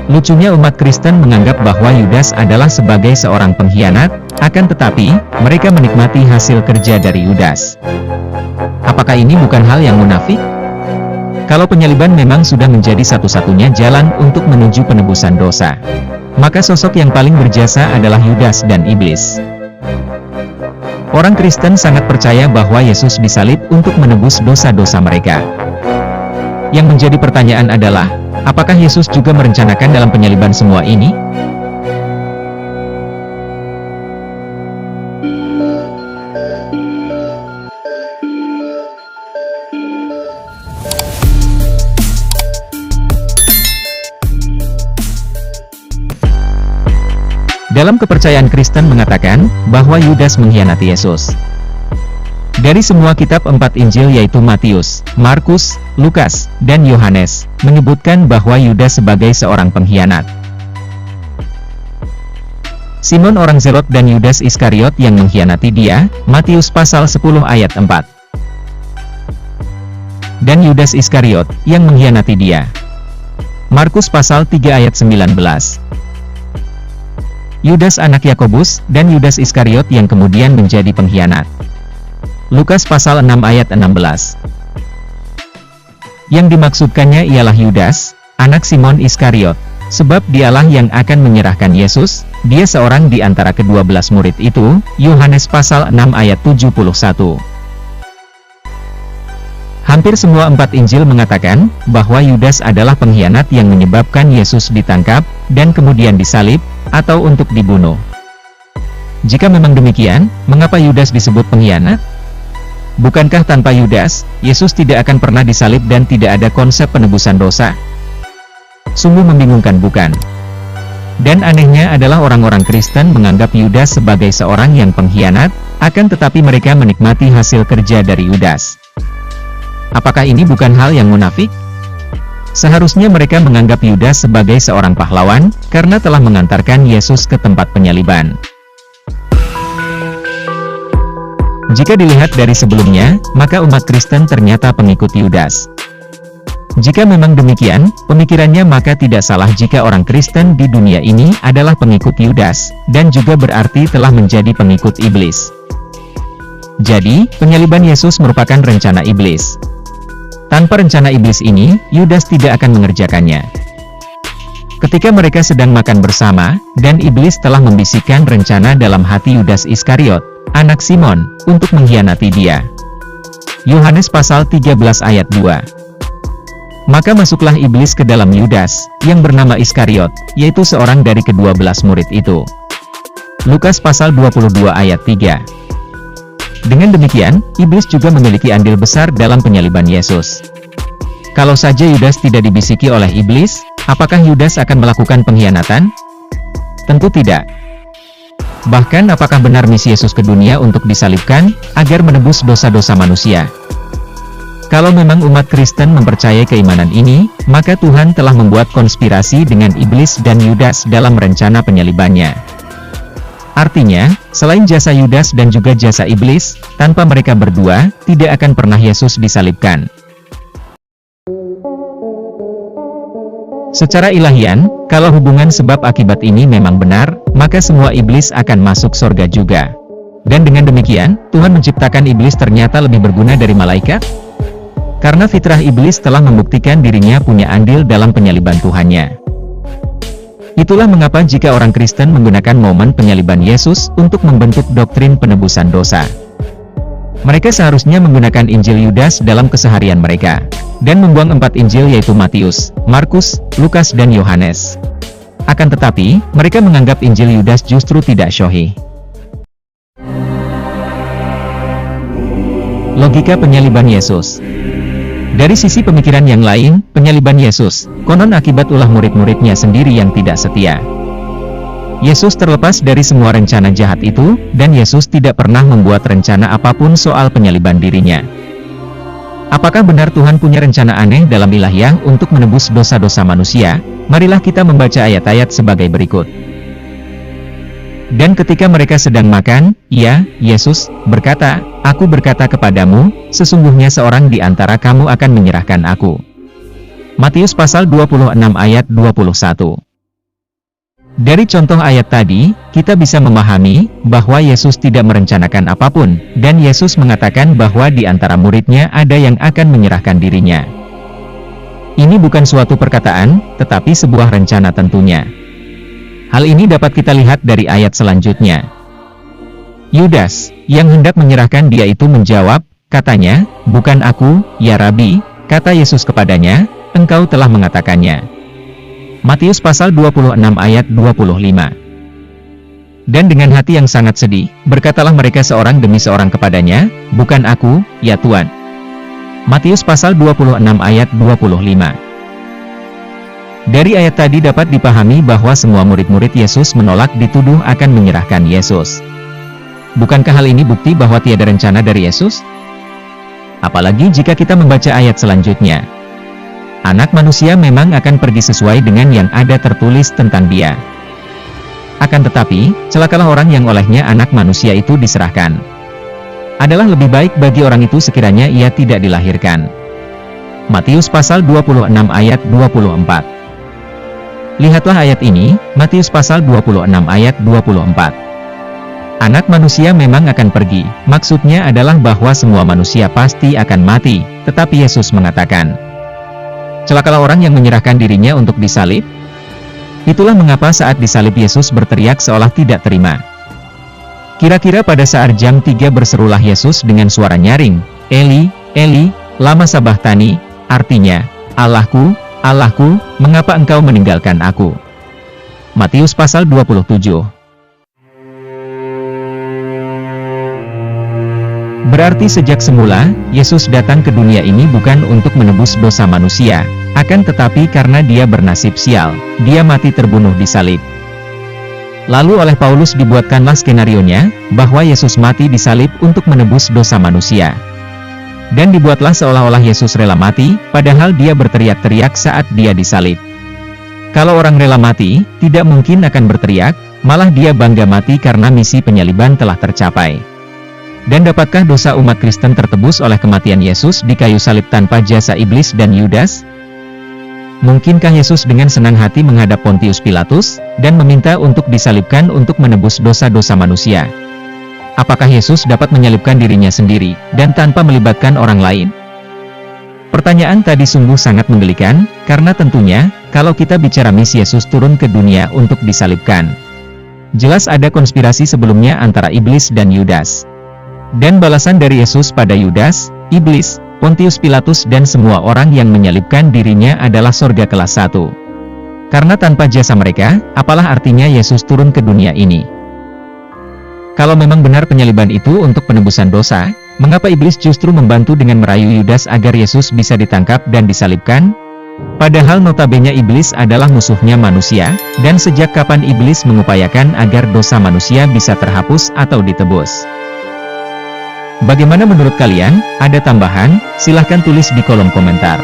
Lucunya umat Kristen menganggap bahwa Yudas adalah sebagai seorang pengkhianat, akan tetapi, mereka menikmati hasil kerja dari Yudas. Apakah ini bukan hal yang munafik? Kalau penyaliban memang sudah menjadi satu-satunya jalan untuk menuju penebusan dosa, maka sosok yang paling berjasa adalah Yudas dan iblis. Orang Kristen sangat percaya bahwa Yesus disalib untuk menebus dosa-dosa mereka. Yang menjadi pertanyaan adalah, apakah Yesus juga merencanakan dalam penyaliban semua ini? Dalam kepercayaan Kristen mengatakan, bahwa Yudas mengkhianati Yesus. Dari semua kitab 4 Injil yaitu Matius, Markus, Lukas, dan Yohanes, menyebutkan bahwa Yudas sebagai seorang pengkhianat. Simon orang Zelot dan Yudas Iskariot yang mengkhianati dia, Matius pasal 10 ayat 4. Dan Yudas Iskariot, yang mengkhianati dia. Markus pasal 3 ayat 19. Yudas anak Yakobus, dan Yudas Iskariot yang kemudian menjadi pengkhianat. Lukas pasal 6 ayat 16. Yang dimaksudkannya ialah Yudas, anak Simon Iskariot, sebab dialah yang akan menyerahkan Yesus, dia seorang di antara ke-12 murid itu, Yohanes pasal 6 ayat 71. Hampir semua 4 Injil mengatakan, bahwa Yudas adalah pengkhianat yang menyebabkan Yesus ditangkap, dan kemudian disalib, atau untuk dibunuh. Jika memang demikian, mengapa Yudas disebut pengkhianat? Bukankah tanpa Yudas, Yesus tidak akan pernah disalib dan tidak ada konsep penebusan dosa? Sungguh membingungkan, bukan? Dan anehnya adalah orang-orang Kristen menganggap Yudas sebagai seorang yang pengkhianat, akan tetapi mereka menikmati hasil kerja dari Yudas. Apakah ini bukan hal yang munafik? Seharusnya mereka menganggap Yudas sebagai seorang pahlawan, karena telah mengantarkan Yesus ke tempat penyaliban. Jika dilihat dari sebelumnya, maka umat Kristen ternyata pengikut Yudas. Jika memang demikian, pemikirannya maka tidak salah jika orang Kristen di dunia ini adalah pengikut Yudas, dan juga berarti telah menjadi pengikut iblis. Jadi, penyaliban Yesus merupakan rencana iblis. Tanpa rencana iblis ini, Yudas tidak akan mengerjakannya. Ketika mereka sedang makan bersama, dan iblis telah membisikkan rencana dalam hati Yudas Iskariot, anak Simon, untuk mengkhianati dia. Yohanes pasal 13 ayat 2. Maka masuklah iblis ke dalam Yudas, yang bernama Iskariot, yaitu seorang dari ke-12 murid itu. Lukas pasal 22 ayat 3. Dengan demikian, iblis juga memiliki andil besar dalam penyaliban Yesus. Kalau saja Yudas tidak dibisiki oleh iblis, apakah Yudas akan melakukan pengkhianatan? Tentu tidak. Bahkan apakah benar misi Yesus ke dunia untuk disalibkan, agar menebus dosa-dosa manusia? Kalau memang umat Kristen mempercayai keimanan ini, maka Tuhan telah membuat konspirasi dengan iblis dan Yudas dalam rencana penyalibannya. Artinya, selain jasa Yudas dan juga jasa iblis, tanpa mereka berdua, tidak akan pernah Yesus disalibkan. Secara ilahian, kalau hubungan sebab akibat ini memang benar, maka semua iblis akan masuk surga juga. Dan dengan demikian, Tuhan menciptakan iblis ternyata lebih berguna dari malaikat? Karena fitrah iblis telah membuktikan dirinya punya andil dalam penyaliban Tuhannya. Itulah mengapa jika orang Kristen menggunakan momen penyaliban Yesus untuk membentuk doktrin penebusan dosa, mereka seharusnya menggunakan Injil Yudas dalam keseharian mereka, dan membuang 4 Injil yaitu Matius, Markus, Lukas dan Yohanes. Akan tetapi, mereka menganggap Injil Yudas justru tidak syahih. Logika penyaliban Yesus. Dari sisi pemikiran yang lain, penyaliban Yesus, konon akibat ulah murid-muridnya sendiri yang tidak setia. Yesus terlepas dari semua rencana jahat itu, dan Yesus tidak pernah membuat rencana apapun soal penyaliban dirinya. Apakah benar Tuhan punya rencana aneh dalam ilahiyah untuk menebus dosa-dosa manusia? Marilah kita membaca ayat-ayat sebagai berikut. Dan ketika mereka sedang makan, Yesus berkata, "Aku berkata kepadamu, sesungguhnya seorang di antara kamu akan menyerahkan aku." Matius pasal 26 ayat 21. Dari contoh ayat tadi, kita bisa memahami bahwa Yesus tidak merencanakan apapun, dan Yesus mengatakan bahwa di antara muridnya ada yang akan menyerahkan dirinya. Ini bukan suatu perkataan, tetapi sebuah rencana tentunya. Hal ini dapat kita lihat dari ayat selanjutnya. Yudas, yang hendak menyerahkan dia itu menjawab, katanya, "Bukan aku, ya Rabi," kata Yesus kepadanya, "Engkau telah mengatakannya." Matius pasal 26 ayat 25. Dan dengan hati yang sangat sedih, berkatalah mereka seorang demi seorang kepadanya, "Bukan aku, ya Tuhan." Matius pasal 26 ayat 25. Dari ayat tadi dapat dipahami bahwa semua murid-murid Yesus menolak dituduh akan menyerahkan Yesus. Bukankah hal ini bukti bahwa tiada rencana dari Yesus? Apalagi jika kita membaca ayat selanjutnya. Anak manusia memang akan pergi sesuai dengan yang ada tertulis tentang dia. Akan tetapi, celakalah orang yang olehnya anak manusia itu diserahkan. Adalah lebih baik bagi orang itu sekiranya ia tidak dilahirkan. Matius pasal 26 ayat 24. Lihatlah ayat ini, Matius pasal 26 ayat 24. Anak manusia memang akan pergi, maksudnya adalah bahwa semua manusia pasti akan mati, tetapi Yesus mengatakan, celakalah orang yang menyerahkan dirinya untuk disalib. Itulah mengapa saat disalib Yesus berteriak seolah tidak terima. Kira-kira pada saat jam 3 berserulah Yesus dengan suara nyaring, "Eli, Eli, lama sabachthani," artinya, "Allahku, Allahku, mengapa engkau meninggalkan aku?" Matius pasal 27. Berarti sejak semula, Yesus datang ke dunia ini bukan untuk menebus dosa manusia, akan tetapi karena dia bernasib sial, dia mati terbunuh di salib. Lalu oleh Paulus dibuatkanlah skenarionya, bahwa Yesus mati di salib untuk menebus dosa manusia. Dan dibuatlah seolah-olah Yesus rela mati, padahal dia berteriak-teriak saat dia disalib. Kalau orang rela mati, tidak mungkin akan berteriak, malah dia bangga mati karena misi penyaliban telah tercapai. Dan dapatkah dosa umat Kristen tertebus oleh kematian Yesus di kayu salib tanpa jasa iblis dan Yudas? Mungkinkah Yesus dengan senang hati menghadap Pontius Pilatus, dan meminta untuk disalibkan untuk menebus dosa-dosa manusia? Apakah Yesus dapat menyalibkan dirinya sendiri, dan tanpa melibatkan orang lain? Pertanyaan tadi sungguh sangat menggelikan, karena tentunya, kalau kita bicara misi Yesus turun ke dunia untuk disalibkan, jelas ada konspirasi sebelumnya antara iblis dan Yudas. Dan balasan dari Yesus pada Yudas, iblis, Pontius Pilatus dan semua orang yang menyalibkan dirinya adalah sorga kelas 1. Karena tanpa jasa mereka, apalah artinya Yesus turun ke dunia ini? Kalau memang benar penyaliban itu untuk penebusan dosa, mengapa iblis justru membantu dengan merayu Yudas agar Yesus bisa ditangkap dan disalibkan? Padahal notabene iblis adalah musuhnya manusia, dan sejak kapan iblis mengupayakan agar dosa manusia bisa terhapus atau ditebus? Bagaimana menurut kalian? Ada tambahan? Silahkan tulis di kolom komentar.